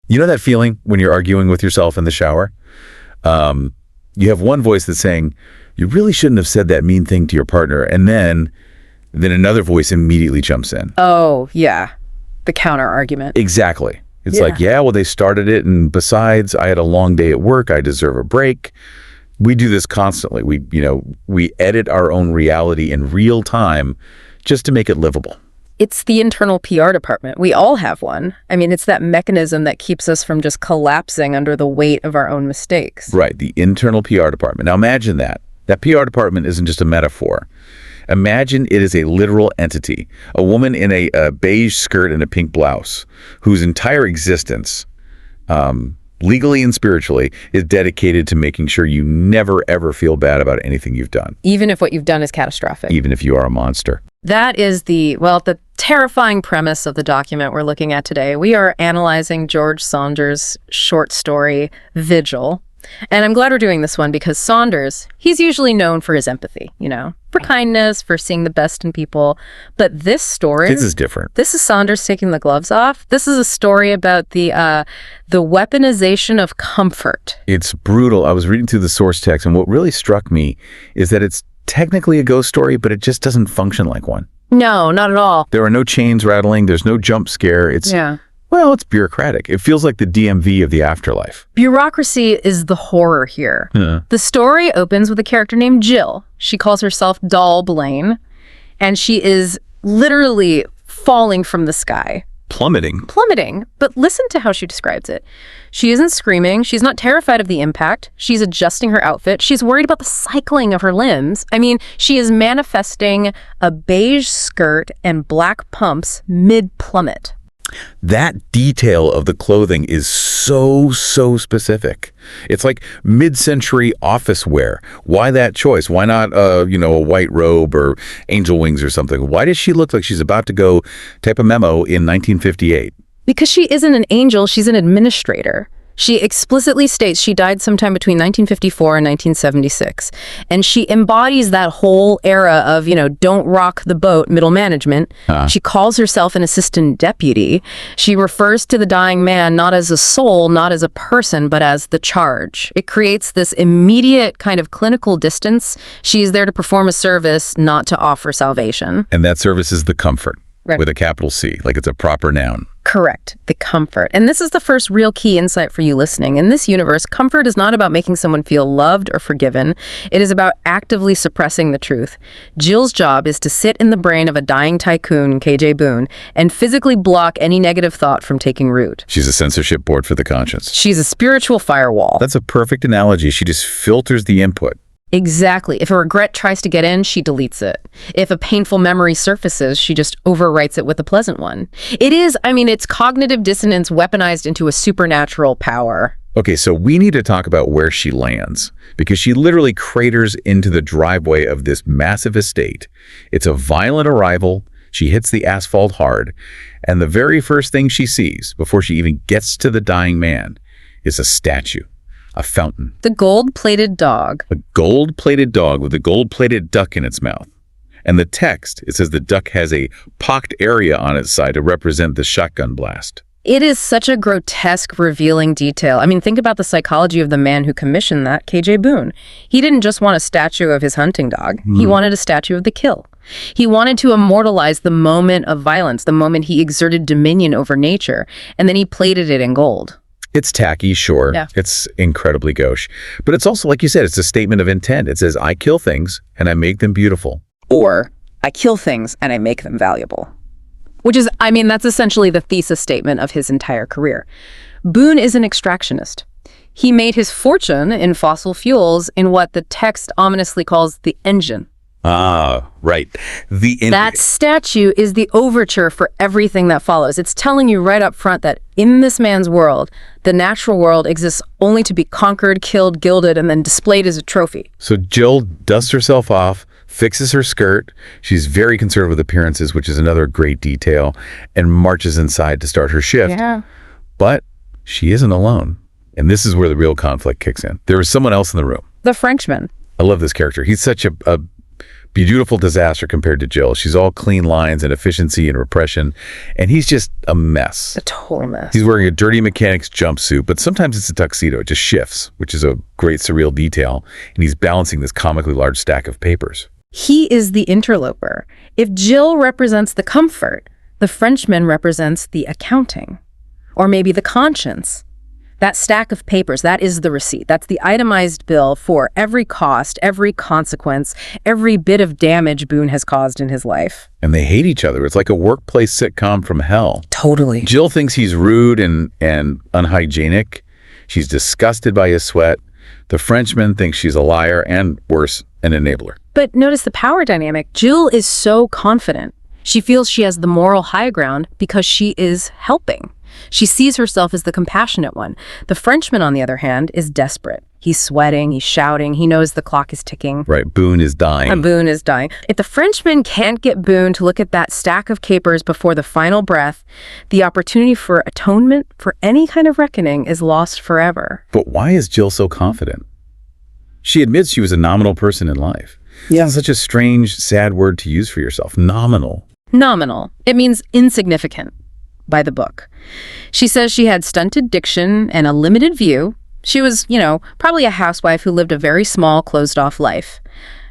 You know that feeling when you're arguing with yourself in the shower? You have one voice that's saying, you really shouldn't have said that mean thing to your partner. And then another voice immediately jumps in. Oh, yeah. The counter argument. Exactly. It's like, yeah, well, they started it. And besides, I had a long day at work. I deserve a break. We do this constantly. We edit our own reality in real time just to make it livable. It's the internal PR department. We all have one. I mean, it's that mechanism that keeps us from just collapsing under the weight of our own mistakes. Right, the internal PR department. Now imagine that. That PR department isn't just a metaphor. Imagine it is a literal entity. A woman in a beige skirt and a pink blouse whose entire existence, legally and spiritually, is dedicated to making sure you never, ever feel bad about anything you've done. Even if what you've done is catastrophic. Even if you are a monster. That is the terrifying premise of the document we're looking at today. We are analyzing George Saunders' short story, Vigil. And I'm glad we're doing this one because Saunders, he's usually known for his empathy, for kindness, for seeing the best in people. But this story... This is different. This is Saunders taking the gloves off. This is a story about the weaponization of comfort. It's brutal. I was reading through the source text, and what really struck me is that it's technically a ghost story, but it just doesn't function like one. No, not at all. There are no chains rattling. There's no jump scare. It's bureaucratic. It feels like the DMV of the afterlife. Bureaucracy is the horror here. Yeah. The story opens with a character named Jill. She calls herself Doll Blaine, and she is literally falling from the sky. Plummeting. But listen to how she describes it. She isn't screaming. She's not terrified of the impact. She's adjusting her outfit. She's worried about the cycling of her limbs. I mean, she is manifesting a beige skirt and black pumps mid-plummet. That detail of the clothing is so specific. It's like mid-century office wear. Why that choice? Why not, a white robe or angel wings or something? Why does she look like she's about to go type a memo in 1958? Because she isn't an angel, she's an administrator. She explicitly states she died sometime between 1954 and 1976. And she embodies that whole era of, don't rock the boat, middle management. She calls herself an assistant deputy. She refers to the dying man not as a soul, not as a person, but as the charge. It creates this immediate kind of clinical distance. She is there to perform a service, not to offer salvation. And that service is the comfort, right, with a capital C, like it's a proper noun. Correct. The comfort. And this is the first real key insight for you listening. In this universe, comfort is not about making someone feel loved or forgiven. It is about actively suppressing the truth. Jill's job is to sit in the brain of a dying tycoon, KJ Boone, and physically block any negative thought from taking root. She's a censorship board for the conscience. She's a spiritual firewall. That's a perfect analogy. She just filters the input. Exactly. If a regret tries to get in, she deletes it. If a painful memory surfaces, she just overwrites it with a pleasant one. It's cognitive dissonance weaponized into a supernatural power. Okay, so we need to talk about where she lands, because she literally craters into the driveway of this massive estate. It's a violent arrival. She hits the asphalt hard, and the very first thing she sees, before she even gets to the dying man, is a statue. A fountain. The gold-plated dog. A gold-plated dog with a gold-plated duck in its mouth. And the text, it says the duck has a pocked area on its side to represent the shotgun blast. It is such a grotesque, revealing detail. Think about the psychology of the man who commissioned that, KJ Boone. He didn't just want a statue of his hunting dog. He wanted a statue of the kill. He wanted to immortalize the moment of violence, the moment he exerted dominion over nature, and then he plated it in gold. It's tacky, sure. Yeah. It's incredibly gauche. But it's also, like you said, it's a statement of intent. It says, I kill things and I make them beautiful. Or, I kill things and I make them valuable. Which is, that's essentially the thesis statement of his entire career. Boone is an extractionist. He made his fortune in fossil fuels in what the text ominously calls the engine. Ah, right. That statue is the overture for everything that follows. It's telling you right up front that in this man's world, the natural world exists only to be conquered, killed, gilded, and then displayed as a trophy. So Jill dusts herself off, fixes her skirt. She's very concerned with appearances, which is another great detail, and marches inside to start her shift. Yeah. But she isn't alone. And this is where the real conflict kicks in. There is someone else in the room. The Frenchman. I love this character. He's such a Beautiful disaster compared to Jill. She's all clean lines and efficiency and repression, and he's just a mess. A total mess. He's wearing a dirty mechanic's jumpsuit, but sometimes it's a tuxedo. It just shifts, which is a great surreal detail, and he's balancing this comically large stack of papers. He is the interloper. If Jill represents the comfort, the Frenchman represents the accounting, or maybe the conscience. That stack of papers, that is the receipt. That's the itemized bill for every cost, every consequence, every bit of damage Boone has caused in his life. And they hate each other. It's like a workplace sitcom from hell. Totally. Jill thinks he's rude and unhygienic. She's disgusted by his sweat. The Frenchman thinks she's a liar and, worse, an enabler. But notice the power dynamic. Jill is so confident. She feels she has the moral high ground because she is helping. She sees herself as the compassionate one. The Frenchman, on the other hand, is desperate. He's sweating, he's shouting, he knows the clock is ticking. Right, Boone is dying. And Boone is dying. If the Frenchman can't get Boone to look at that stack of capers before the final breath, the opportunity for atonement, for any kind of reckoning, is lost forever. But why is Jill so confident? She admits she was a nominal person in life. Yeah. It's such a strange, sad word to use for yourself. Nominal. Nominal. It means insignificant. By the book. She says she had stunted diction and a limited view. She was, probably a housewife who lived a very small, closed-off life.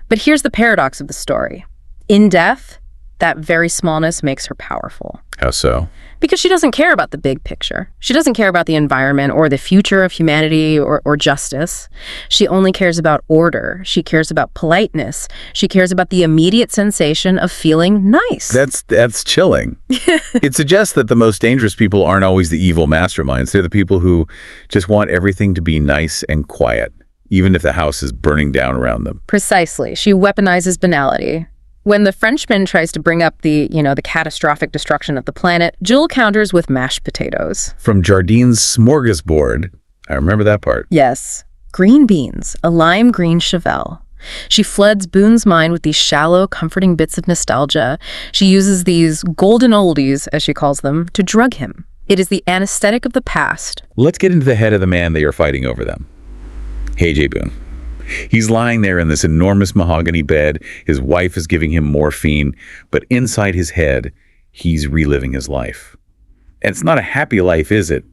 But here's the paradox of the story. In death, that very smallness makes her powerful. How so? Because she doesn't care about the big picture. She doesn't care about the environment or the future of humanity or justice. She only cares about order. She cares about politeness. She cares about the immediate sensation of feeling nice. That's chilling. It suggests that the most dangerous people aren't always the evil masterminds. They're the people who just want everything to be nice and quiet, even if the house is burning down around them. Precisely. She weaponizes banality. When the Frenchman tries to bring up the catastrophic destruction of the planet, Jill counters with mashed potatoes. From Jardine's smorgasbord, I remember that part. Yes. Green beans, a lime green Chevelle. She floods Boone's mind with these shallow, comforting bits of nostalgia. She uses these golden oldies, as she calls them, to drug him. It is the anesthetic of the past. Let's get into the head of the man they are fighting over them. Hey, J. Boone. He's lying there in this enormous mahogany bed. His wife is giving him morphine, but inside his head, he's reliving his life. And it's not a happy life, is it?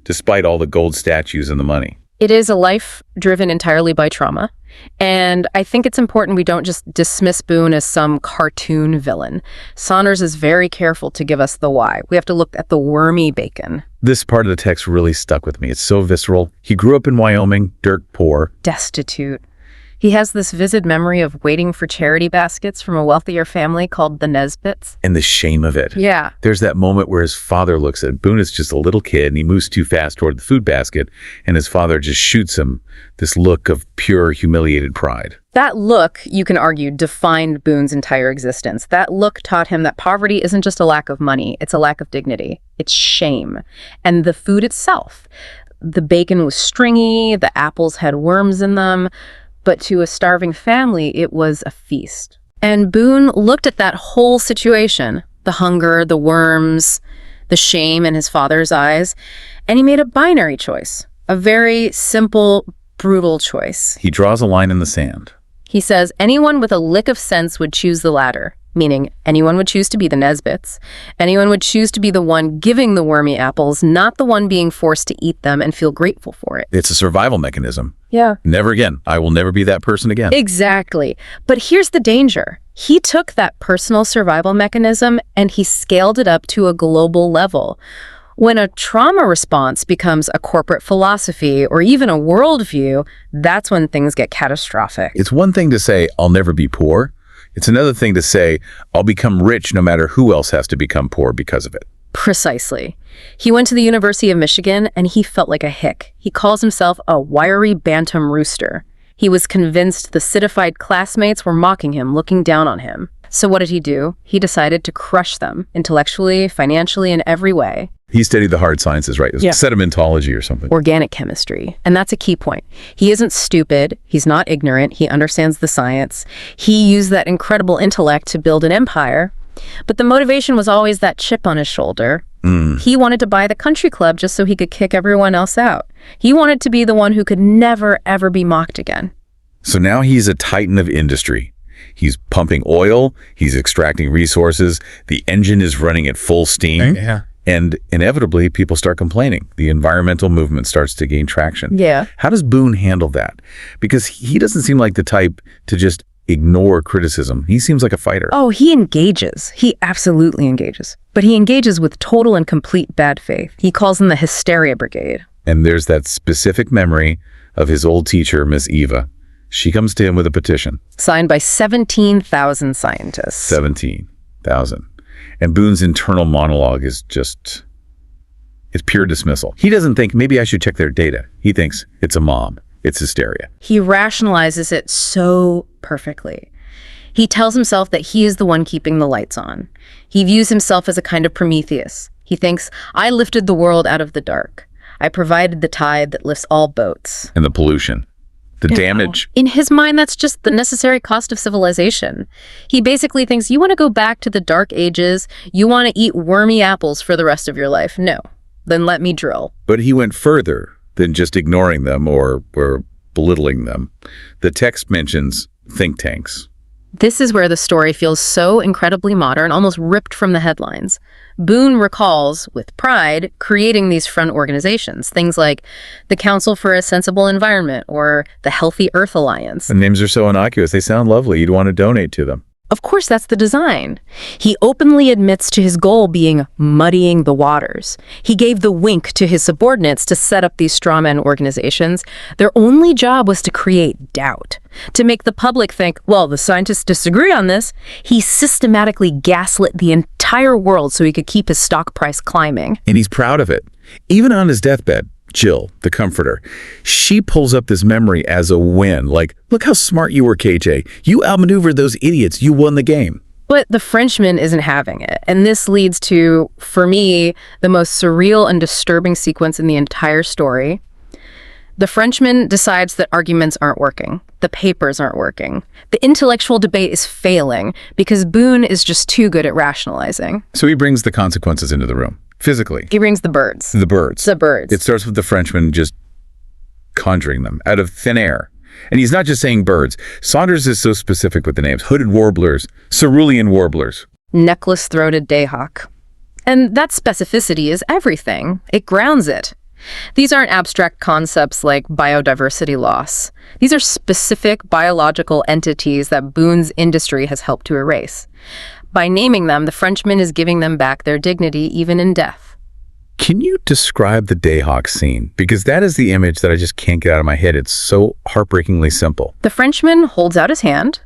Despite all the gold statues and the money. It is a life driven entirely by trauma. And I think it's important we don't just dismiss Boone as some cartoon villain. Saunders is very careful to give us the why. We have to look at the wormy bacon. This part of the text really stuck with me. It's so visceral. He grew up in Wyoming, dirt poor. Destitute. He has this vivid memory of waiting for charity baskets from a wealthier family called the Nesbits. And the shame of it. Yeah. There's that moment where his father looks at Boone is just a little kid and he moves too fast toward the food basket and his father just shoots him, this look of pure humiliated pride. That look, you can argue, defined Boone's entire existence. That look taught him that poverty isn't just a lack of money, it's a lack of dignity. It's shame. And the food itself. The bacon was stringy, the apples had worms in them, but to a starving family, it was a feast. And Boone looked at that whole situation, the hunger, the worms, the shame in his father's eyes, and he made a binary choice, a very simple, brutal choice. He draws a line in the sand. He says anyone with a lick of sense would choose the latter, meaning anyone would choose to be the Nesbits. Anyone would choose to be the one giving the wormy apples, not the one being forced to eat them and feel grateful for it. It's a survival mechanism. Yeah. Never again. I will never be that person again. Exactly. But here's the danger. He took that personal survival mechanism and he scaled it up to a global level. When a trauma response becomes a corporate philosophy or even a worldview, that's when things get catastrophic. It's one thing to say, I'll never be poor. It's another thing to say, I'll become rich no matter who else has to become poor because of it. Precisely. He went to the University of Michigan and he felt like a hick. He calls himself a wiry bantam rooster. He was convinced the citified classmates were mocking him, looking down on him. So what did he do? He decided to crush them, intellectually, financially, in every way. He studied the hard sciences, right? Yeah. Sedimentology or something. Organic chemistry. And that's a key point. He isn't stupid. He's not ignorant. He understands the science. He used that incredible intellect to build an empire. But the motivation was always that chip on his shoulder. He wanted to buy the country club just so he could kick everyone else out. He wanted to be the one who could never, ever be mocked again. So now he's a titan of industry. He's pumping oil, he's extracting resources, the engine is running at full steam. Yeah. And inevitably, people start complaining. The environmental movement starts to gain traction. Yeah. How does Boone handle that? Because he doesn't seem like the type to just ignore criticism. He seems like a fighter. Oh, he engages. He absolutely engages. But he engages with total and complete bad faith. He calls them the Hysteria Brigade. And there's that specific memory of his old teacher, Miss Eva. She comes to him with a petition. Signed by 17,000 scientists. 17,000. And Boone's internal monologue is just, it's pure dismissal. He doesn't think, maybe I should check their data. He thinks, it's a mob. It's hysteria. He rationalizes it so perfectly. He tells himself that he is the one keeping the lights on. He views himself as a kind of Prometheus. He thinks, I lifted the world out of the dark. I provided the tide that lifts all boats. And the pollution. The damage. In his mind, that's just the necessary cost of civilization. He basically thinks, you want to go back to the dark ages, you want to eat wormy apples for the rest of your life. No. Then let me drill. But he went further than just ignoring them or belittling them. The text mentions think tanks. This is where the story feels so incredibly modern, almost ripped from the headlines. Boone recalls, with pride, creating these front organizations, things like the Council for a Sensible Environment or the Healthy Earth Alliance. The names are so innocuous. They sound lovely. You'd want to donate to them. Of course, that's the design. He openly admits to his goal being muddying the waters. He gave the wink to his subordinates to set up these strawman organizations. Their only job was to create doubt, to make the public think, well, the scientists disagree on this. He systematically gaslit the entire world so he could keep his stock price climbing. And he's proud of it. Even on his deathbed, Jill, the comforter, she pulls up this memory as a win. Like, look how smart you were, KJ. You outmaneuvered those idiots. You won the game. But the Frenchman isn't having it. And this leads to, for me, the most surreal and disturbing sequence in the entire story. The Frenchman decides that arguments aren't working. The papers aren't working. The intellectual debate is failing because Boone is just too good at rationalizing. So he brings the consequences into the room. Physically. He brings the birds. The birds. The birds. It starts with the Frenchman just conjuring them out of thin air. And he's not just saying birds. Saunders is so specific with the names. Hooded warblers, cerulean warblers. Necklace-throated dayhawk. And that specificity is everything. It grounds it. These aren't abstract concepts like biodiversity loss. These are specific biological entities that Boone's industry has helped to erase. By naming them, the Frenchman is giving them back their dignity even in death. Can you describe the Dayhawk scene? Because that is the image that I just can't get out of my head. It's so heartbreakingly simple. The Frenchman holds out his hand,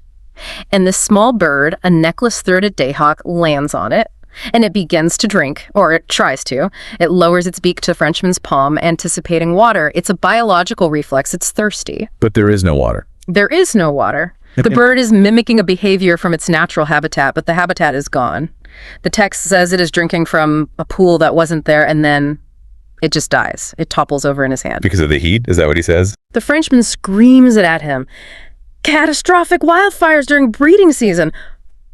and this small bird, a necklace-throated dayhawk, lands on it, and it begins to drink, or it tries to. It lowers its beak to the Frenchman's palm, anticipating water. It's a biological reflex. It's thirsty. But there is no water. There is no water. The bird is mimicking a behavior from its natural habitat, but the habitat is gone. The text says it is drinking from a pool that wasn't there, and then it just dies. It topples over in his hand. Because of the heat? Is that what he says? The Frenchman screams it at him. Catastrophic wildfires during breeding season.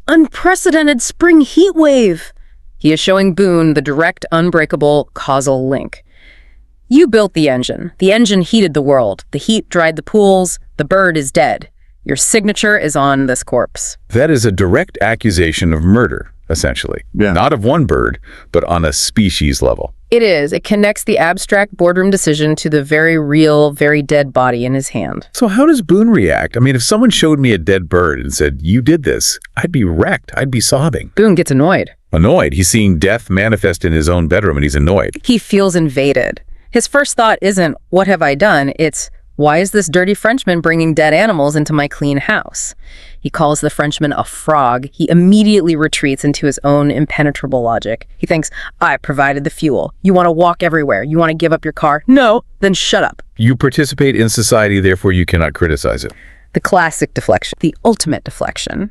Unprecedented spring heat wave. He is showing Boone the direct, unbreakable causal link. You built the engine. The engine heated the world. The heat dried the pools. The bird is dead. Your signature is on this corpse. That is a direct accusation of murder, essentially. Yeah. Not of one bird, but on a species level. It is. It connects the abstract boardroom decision to the very real, very dead body in his hand. So how does Boone react? I mean, if someone showed me a dead bird and said, you did this, I'd be wrecked. I'd be sobbing. Boone gets annoyed. Annoyed. He's seeing death manifest in his own bedroom and he's annoyed. He feels invaded. His first thought isn't, what have I done? It's, why is this dirty Frenchman bringing dead animals into my clean house? He calls the Frenchman a frog. He immediately retreats into his own impenetrable logic. He thinks, I provided the fuel. You want to walk everywhere. You want to give up your car? No, then shut up. You participate in society, therefore you cannot criticize it. The classic deflection, the ultimate deflection.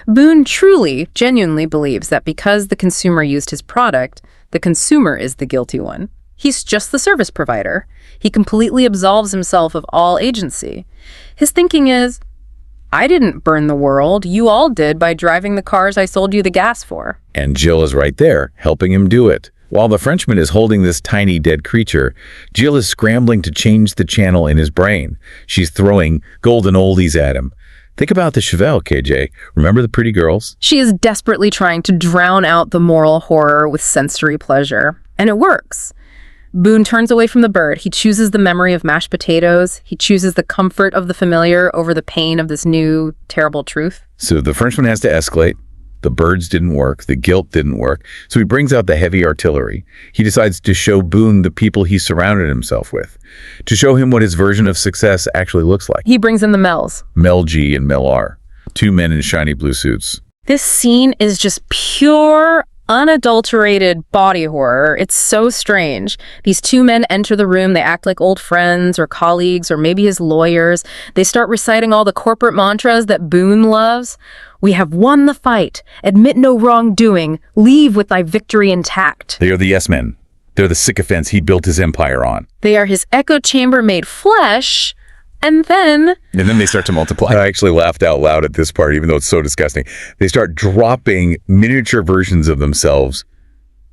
Boone truly, genuinely believes that because the consumer used his product, the consumer is the guilty one. He's just the service provider. He completely absolves himself of all agency. His thinking is, I didn't burn the world. You all did by driving the cars I sold you the gas for. And Jill is right there, helping him do it. While the Frenchman is holding this tiny dead creature, Jill is scrambling to change the channel in his brain. She's throwing golden oldies at him. Think about the Chevelle, KJ. Remember the pretty girls? She is desperately trying to drown out the moral horror with sensory pleasure. And it works. Boone turns away from the bird. He chooses the memory of mashed potatoes. He chooses the comfort of the familiar over the pain of this new, terrible truth. So the Frenchman has to escalate. The birds didn't work. The guilt didn't work. So he brings out the heavy artillery. He decides to show Boone the people he surrounded himself with, to show him what his version of success actually looks like. He brings in the Mells. Mel G and Mel R, two men in shiny blue suits. This scene is just pure, unadulterated body horror. It's so strange. These two men enter the room. They act like old friends or colleagues or maybe his lawyers. They start reciting all the corporate mantras that Boone loves. We have won the fight. Admit no wrongdoing. Leave with thy victory intact. They are the yes men. They're the sycophants he built his empire on. They are his echo chamber made flesh. And then they start to multiply. I actually laughed out loud at this part, even though it's so disgusting. They start dropping miniature versions of themselves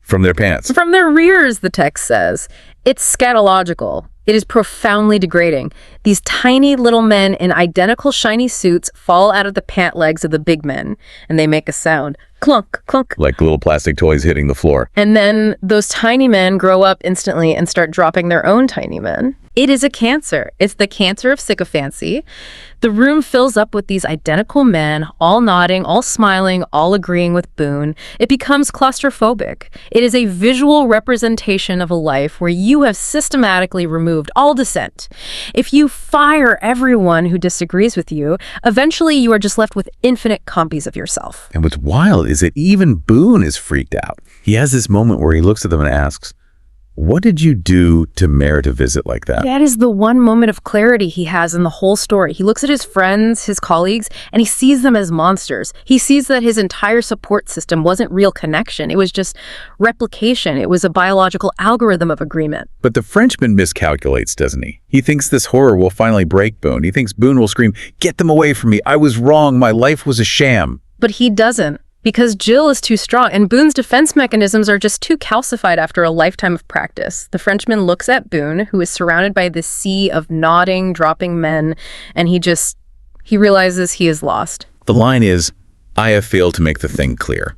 from their pants. From their rears, the text says. It's scatological. It is profoundly degrading. These tiny little men in identical shiny suits fall out of the pant legs of the big men, and they make a sound. Clunk, clunk. Like little plastic toys hitting the floor. And then those tiny men grow up instantly and start dropping their own tiny men. It is a cancer. It's the cancer of sycophancy. The room fills up with these identical men, all nodding, all smiling, all agreeing with Boone. It becomes claustrophobic. It is a visual representation of a life where you have systematically removed all dissent. If you fire everyone who disagrees with you, eventually you are just left with infinite copies of yourself. And what's wild is that even Boone is freaked out. He has this moment where he looks at them and asks, what did you do to merit a visit like that? That is the one moment of clarity he has in the whole story. He looks at his friends, his colleagues, and he sees them as monsters. He sees that his entire support system wasn't real connection. It was just replication. It was a biological algorithm of agreement. But the Frenchman miscalculates, doesn't he? He thinks this horror will finally break Boone. He thinks Boone will scream, "Get them away from me. I was wrong. My life was a sham." But he doesn't. Because Jill is too strong, and Boone's defense mechanisms are just too calcified after a lifetime of practice. The Frenchman looks at Boone, who is surrounded by this sea of nodding, dropping men, and he realizes he is lost. The line is, "I have failed to make the thing clear."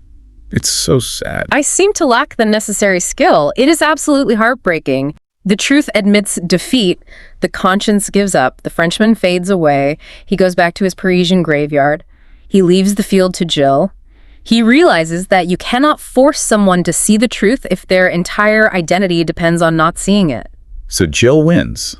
It's so sad. I seem to lack the necessary skill. It is absolutely heartbreaking. The truth admits defeat. The conscience gives up. The Frenchman fades away. He goes back to his Parisian graveyard. He leaves the field to Jill. He realizes that you cannot force someone to see the truth if their entire identity depends on not seeing it. So Jill wins.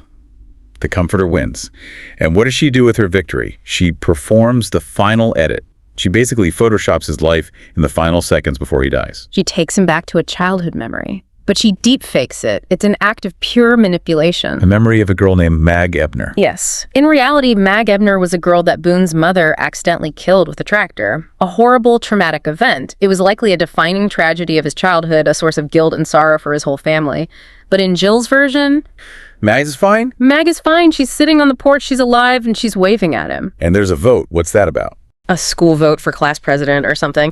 The Comforter wins. And what does she do with her victory? She performs the final edit. She basically photoshops his life in the final seconds before he dies. She takes him back to a childhood memory. But she deep fakes it. It's an act of pure manipulation. A memory of a girl named Mag Ebner. Yes. In reality, Mag Ebner was a girl that Boone's mother accidentally killed with a tractor. A horrible, traumatic event. It was likely a defining tragedy of his childhood, a source of guilt and sorrow for his whole family. But in Jill's version, Mag is fine? Mag is fine. She's sitting on the porch, she's alive, and she's waving at him. And there's a vote. What's that about? A school vote for class president or something.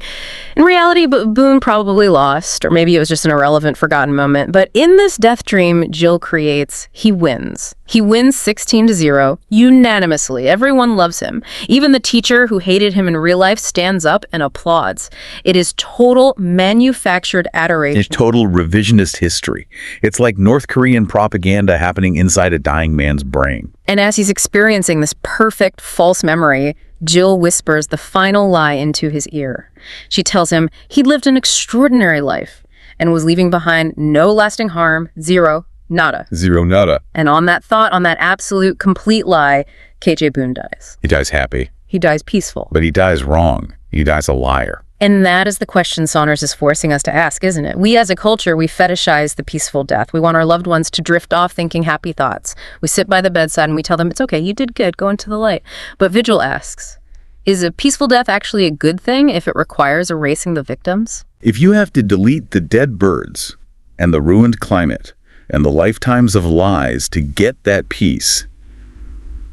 In reality, Boone probably lost, or maybe it was just an irrelevant, forgotten moment. But in this death dream Jill creates, he wins. He wins 16-0, unanimously. Everyone loves him. Even the teacher who hated him in real life stands up and applauds. It is total manufactured adoration. It's total revisionist history. It's like North Korean propaganda happening inside a dying man's brain. And as he's experiencing this perfect false memory, Jill whispers the final lie into his ear. She tells him he lived an extraordinary life and was leaving behind no lasting harm, zero, nada. Zero, nada. And on that thought, on that absolute, complete lie, KJ Boone dies. He dies happy. He dies peaceful. But he dies wrong. He dies a liar. And that is the question Saunders is forcing us to ask, isn't it? We as a culture, we fetishize the peaceful death. We want our loved ones to drift off thinking happy thoughts. We sit by the bedside and we tell them, it's okay, you did good, go into the light. But Vigil asks, is a peaceful death actually a good thing if it requires erasing the victims? If you have to delete the dead birds and the ruined climate and the lifetimes of lies to get that peace,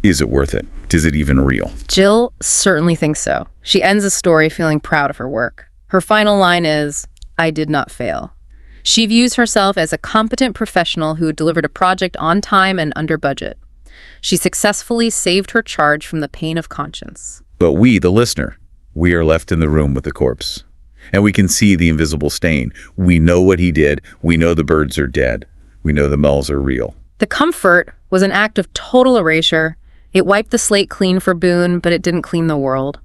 is it worth it? Is it even real? Jill certainly thinks so. She ends the story feeling proud of her work. Her final line is, I did not fail. She views herself as a competent professional who delivered a project on time and under budget. She successfully saved her charge from the pain of conscience. But we, the listener, we are left in the room with the corpse. And we can see the invisible stain. We know what he did. We know the birds are dead. We know the Mells are real. The comfort was an act of total erasure. It wiped the slate clean for Boone, but it didn't clean the world.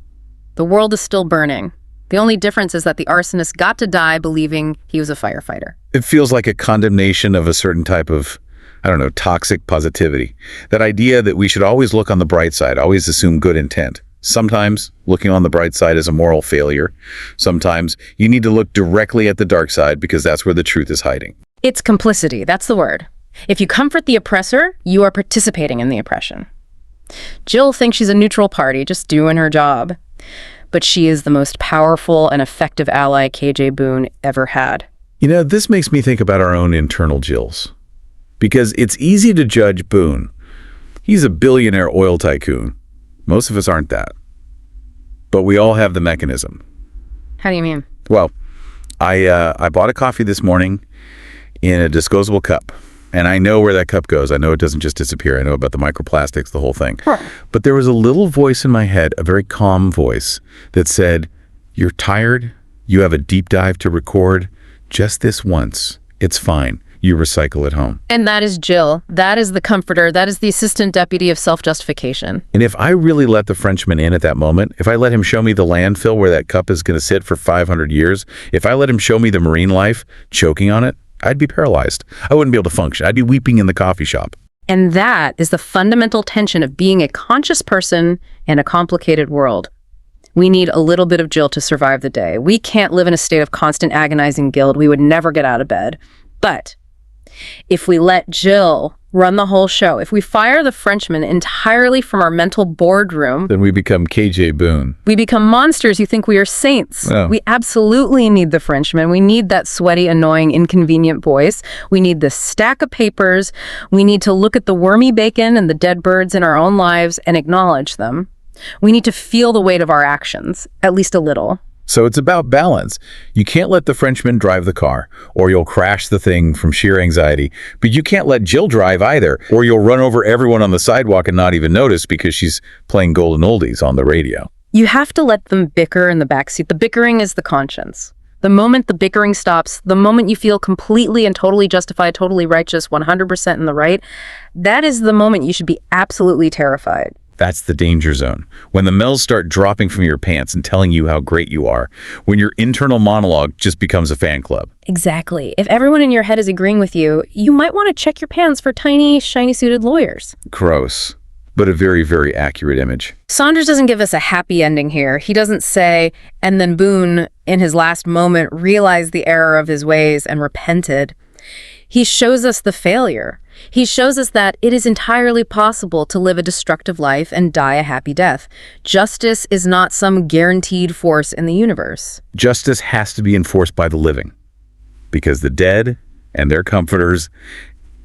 The world is still burning. The only difference is that the arsonist got to die believing he was a firefighter. It feels like a condemnation of a certain type of, toxic positivity. That idea that we should always look on the bright side, always assume good intent. Sometimes looking on the bright side is a moral failure. Sometimes you need to look directly at the dark side because that's where the truth is hiding. It's complicity, that's the word. If you comfort the oppressor, you are participating in the oppression. Jill thinks she's a neutral party, just doing her job. But she is the most powerful and effective ally KJ Boone ever had. This makes me think about our own internal Jills. Because it's easy to judge Boone. He's a billionaire oil tycoon. Most of us aren't that. But we all have the mechanism. How do you mean? Well, I bought a coffee this morning in a disposable cup. And I know where that cup goes. I know it doesn't just disappear. I know about the microplastics, the whole thing. Huh. But there was a little voice in my head, a very calm voice, that said, "You're tired. You have a deep dive to record. Just this once. It's fine. You recycle at home." And that is Jill. That is the comforter. That is the assistant deputy of self-justification. And if I really let the Frenchman in at that moment, if I let him show me the landfill where that cup is going to sit for 500 years, if I let him show me the marine life choking on it, I'd be paralyzed. I wouldn't be able to function. I'd be weeping in the coffee shop. And that is the fundamental tension of being a conscious person in a complicated world. We need a little bit of Jill to survive the day. We can't live in a state of constant agonizing guilt. We would never get out of bed. But if we let Jill run the whole show, if we fire the Frenchman entirely from our mental boardroom, then we become KJ Boone. We become monsters who think we are saints. Oh. We absolutely need the Frenchman. We need that sweaty, annoying, inconvenient voice. We need the stack of papers. We need to look at the wormy bacon and the dead birds in our own lives and acknowledge them. We need to feel the weight of our actions, at least a little. So it's about balance. You can't let the Frenchman drive the car, or you'll crash the thing from sheer anxiety. But you can't let Jill drive either, or you'll run over everyone on the sidewalk and not even notice because she's playing golden oldies on the radio. You have to let them bicker in the backseat. The bickering is the conscience. The moment the bickering stops, the moment you feel completely and totally justified, totally righteous, 100% in the right, that is the moment you should be absolutely terrified. That's the danger zone. When the Mells start dropping from your pants and telling you how great you are. When your internal monologue just becomes a fan club. Exactly. If everyone in your head is agreeing with you, you might want to check your pants for tiny, shiny-suited lawyers. Gross. But a very, very accurate image. Saunders doesn't give us a happy ending here. He doesn't say, and then Boone, in his last moment, realized the error of his ways and repented. He shows us the failure. He shows us that it is entirely possible to live a destructive life and die a happy death. Justice is not some guaranteed force in the universe. Justice has to be enforced by the living. Because the dead and their comforters,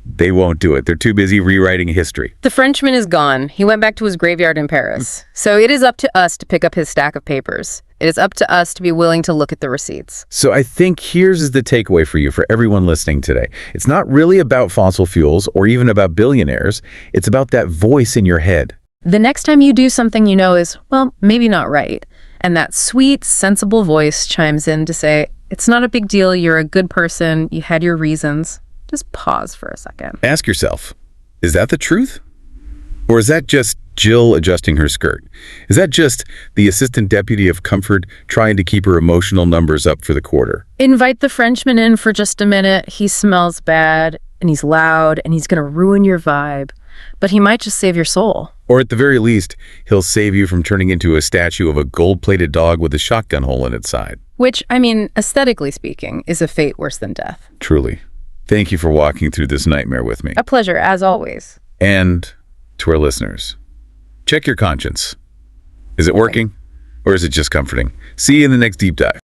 they won't do it. They're too busy rewriting history. The Frenchman is gone. He went back to his graveyard in Paris. So it is up to us to pick up his stack of papers. It is up to us to be willing to look at the receipts. So I think here's the takeaway for you, for everyone listening today. It's not really about fossil fuels or even about billionaires. It's about that voice in your head. The next time you do something you know is, well, maybe not right. And that sweet, sensible voice chimes in to say, it's not a big deal. You're a good person. You had your reasons. Just pause for a second. Ask yourself, is that the truth? Or is that just Jill adjusting her skirt? Is that just the assistant deputy of comfort trying to keep her emotional numbers up for the quarter? Invite the Frenchman in for just a minute. He smells bad, and he's loud, and he's going to ruin your vibe. But he might just save your soul. Or at the very least, he'll save you from turning into a statue of a gold-plated dog with a shotgun hole in its side. Which, aesthetically speaking, is a fate worse than death. Truly. Thank you for walking through this nightmare with me. A pleasure, as always. And to our listeners, check your conscience. Is it working? Or is it just comforting? See you in the next deep dive.